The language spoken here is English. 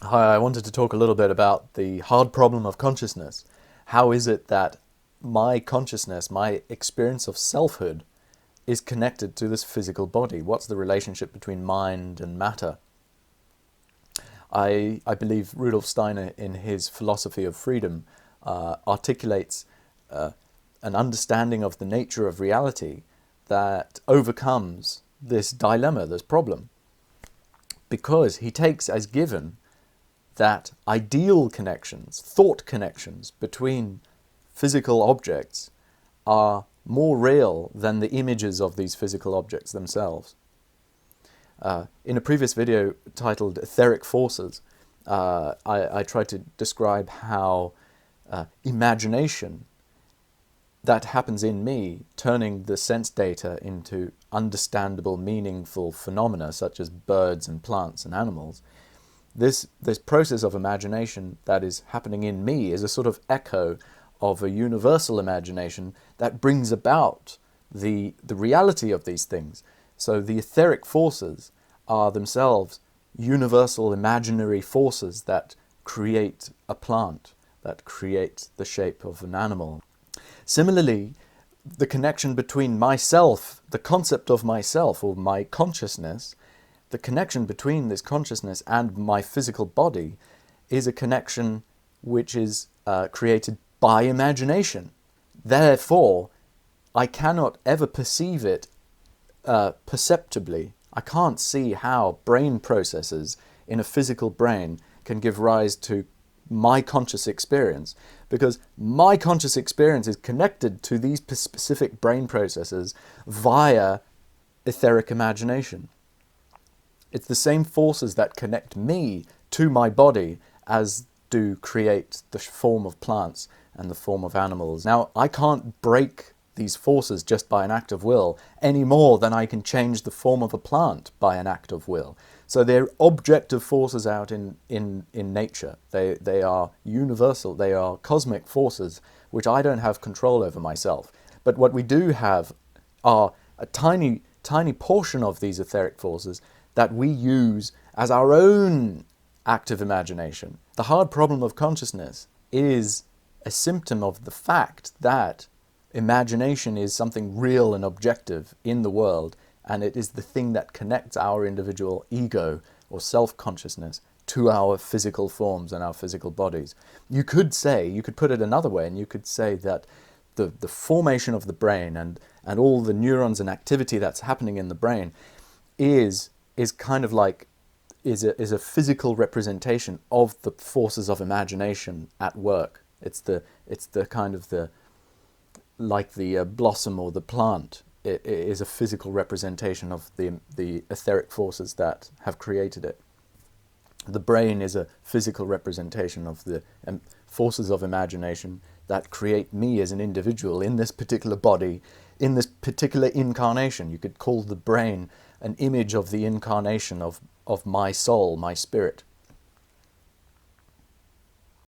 Hi, I wanted to talk a little bit about the hard problem of consciousness. How is it that my consciousness, my experience of selfhood, is connected to this physical body? What's the relationship between mind and matter? I believe Rudolf Steiner, in his philosophy of freedom, articulates an understanding of the nature of reality that overcomes this dilemma, this problem, because he takes as given that ideal connections, thought connections between physical objects are more real than the images of these physical objects themselves. In a previous video titled Etheric Forces, I tried to describe how imagination that happens in me, turning the sense data into understandable, meaningful phenomena such as birds and plants and animals. This process of imagination that is happening in me is a sort of echo of a universal imagination that brings about the reality of these things. So the etheric forces are themselves universal imaginary forces that create a plant, that create the shape of an animal. Similarly, the connection between myself, the concept of myself or my consciousness, the connection between this consciousness and my physical body is a connection which is created by imagination. Therefore, I cannot ever perceive it perceptibly. I can't see how brain processes in a physical brain can give rise to my conscious experience, because my conscious experience is connected to these specific brain processes via etheric imagination. It's the same forces that connect me to my body as do create the form of plants and the form of animals. Now, I can't break these forces just by an act of will any more than I can change the form of a plant by an act of will. So they're objective forces out in nature. They are universal. They are cosmic forces which I don't have control over myself. But what we do have are a tiny portion of these etheric forces that we use as our own active imagination. The hard problem of consciousness is a symptom of the fact that imagination is something real and objective in the world, and it is the thing that connects our individual ego or self-consciousness to our physical forms and our physical bodies. You could put it another way, and you could say that the formation of the brain and all the neurons and activity that's happening in the brain is kind of like is a physical representation of the forces of imagination at work. It's the kind of the blossom or the plant. It is a physical representation of the etheric forces that have created it. The brain is a physical representation of the forces of imagination that create me as an individual in this particular body, in this particular incarnation. You could call the brain an image of the incarnation of my soul, my spirit.